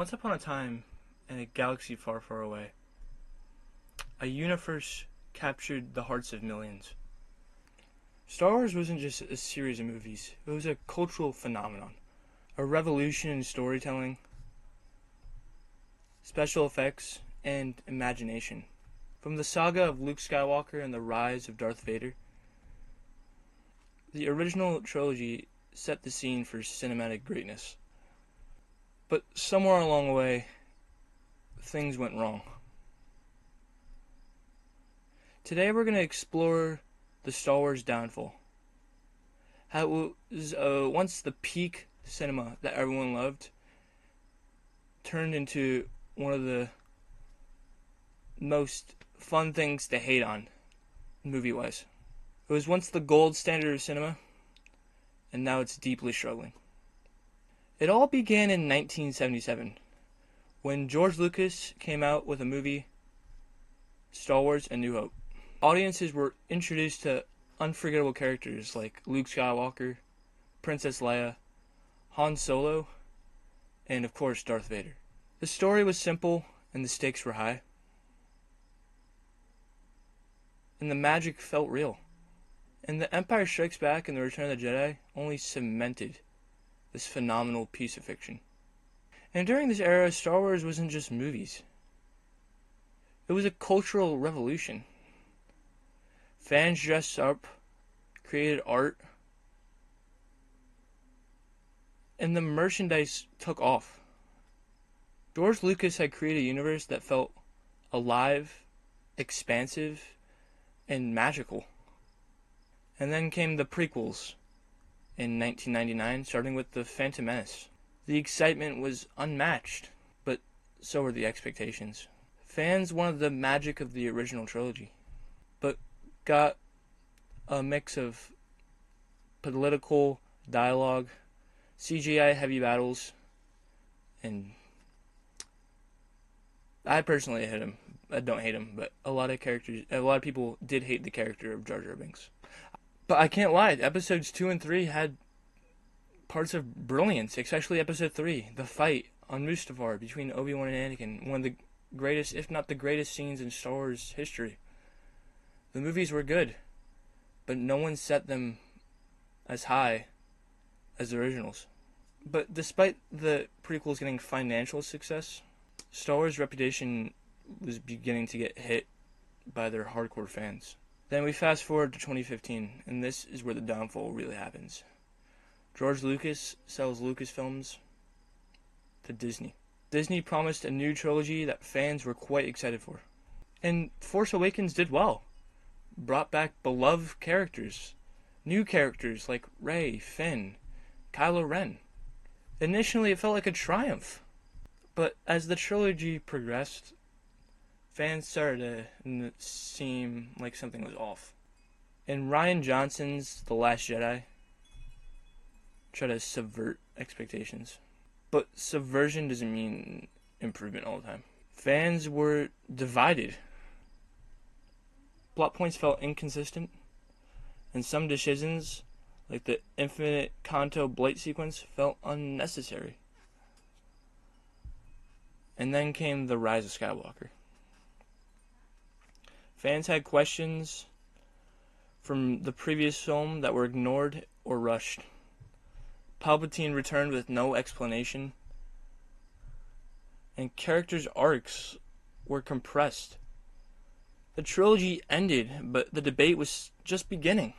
Once upon a time, in a galaxy far, far away, a universe captured the hearts of millions. Star Wars wasn't just a series of movies, it was a cultural phenomenon, a revolution in storytelling, special effects, and imagination. From the saga of Luke Skywalker and the rise of Darth Vader, the original trilogy set the scene for cinematic greatness. But somewhere along the way, things went wrong. Today we're going to explore the Star Wars downfall. How it was once the peak cinema that everyone loved turned into one of the most fun things to hate on, movie-wise. It was once the gold standard of cinema, and now it's deeply struggling. It all began in 1977, when George Lucas came out with a movie, Star Wars: A New Hope. Audiences were introduced to unforgettable characters like Luke Skywalker, Princess Leia, Han Solo, and of course Darth Vader. The story was simple and the stakes were high. And the magic felt real. And The Empire Strikes Back and The Return of the Jedi only cemented this phenomenal piece of fiction. And during this era, Star Wars wasn't just movies. It was a cultural revolution. Fans dressed up, created art, and the merchandise took off. George Lucas had created a universe that felt alive, expansive, and magical. And then came the prequels in 1999, starting with The Phantom Menace. The excitement was unmatched, but so were the expectations. Fans wanted the magic of the original trilogy, but got a mix of political dialogue, CGI heavy battles, and I personally hate him. I don't hate him, but a lot of people did hate the character of Jar Jar Binks. But I can't lie, episodes 2 and 3 had parts of brilliance, especially episode 3, the fight on Mustafar between Obi-Wan and Anakin, one of the greatest, if not the greatest scenes in Star Wars history. The movies were good, but no one set them as high as the originals. But despite the prequels getting financial success, Star Wars' reputation was beginning to get hit by their hardcore fans. Then we fast forward to 2015, and this is where the downfall really happens. George Lucas sells Lucasfilms to Disney. Disney promised a new trilogy that fans were quite excited for. And Force Awakens did well. Brought back beloved characters. New characters like Rey, Finn, Kylo Ren. Initially it felt like a triumph. But as the trilogy progressed, fans started to seem like something was off. And Rian Johnson's The Last Jedi tried to subvert expectations. But subversion doesn't mean improvement all the time. Fans were divided. Plot points felt inconsistent, and some decisions, like the Infinite Canto Blight sequence, felt unnecessary. And then came The Rise of Skywalker. Fans had questions from the previous film that were ignored or rushed. Palpatine returned with no explanation, and characters' arcs were compressed. The trilogy ended, but the debate was just beginning.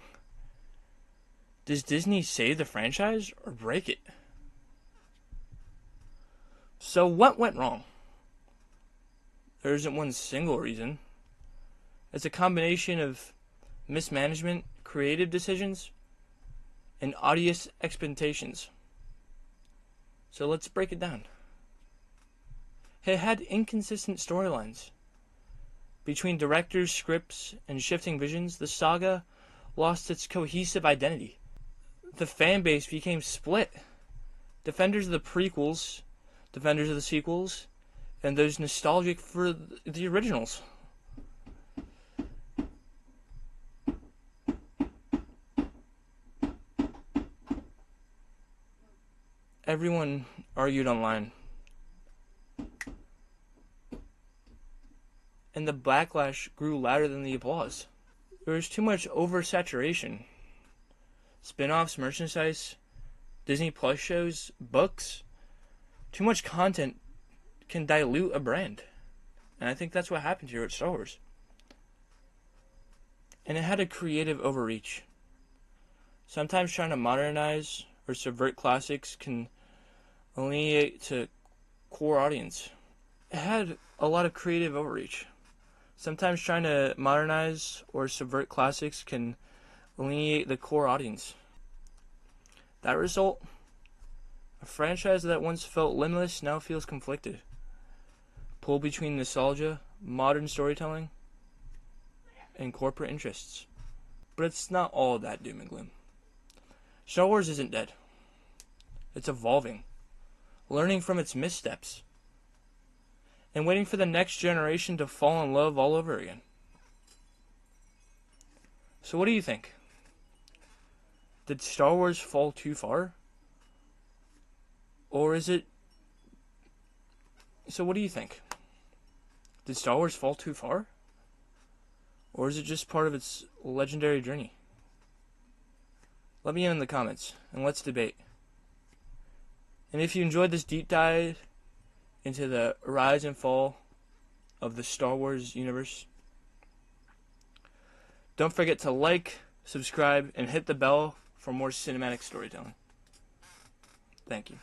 Does Disney save the franchise or break it? So what went wrong? There isn't one single reason. It's a combination of mismanagement, creative decisions, and audience expectations. So let's break it down. It had inconsistent storylines. Between directors, scripts, and shifting visions, the saga lost its cohesive identity. The fan base became split. Defenders of the prequels, defenders of the sequels, and those nostalgic for the originals. Everyone argued online and the backlash grew louder than the applause. There was too much oversaturation. Spin-offs, merchandise, Disney Plus shows, books. Too much content can dilute a brand. And I think that's what happened here at Star Wars. And it had a creative overreach. Sometimes trying to modernize or subvert classics can alienate to core audience. It had a lot of creative overreach. Sometimes trying to modernize or subvert classics can alienate the core audience. That result, a franchise that once felt limitless now feels conflicted. Pulled between nostalgia, modern storytelling, and corporate interests. But it's not all that doom and gloom. Star Wars isn't dead. It's evolving, learning from its missteps, and waiting for the next generation to fall in love all over again. So what do you think? Did Star Wars fall too far? Or is it... So what do you think? Did Star Wars fall too far? Or is it just part of its legendary journey? Let me know in the comments, and let's debate. And if you enjoyed this deep dive into the rise and fall of the Star Wars universe, don't forget to like, subscribe, and hit the bell for more cinematic storytelling. Thank you.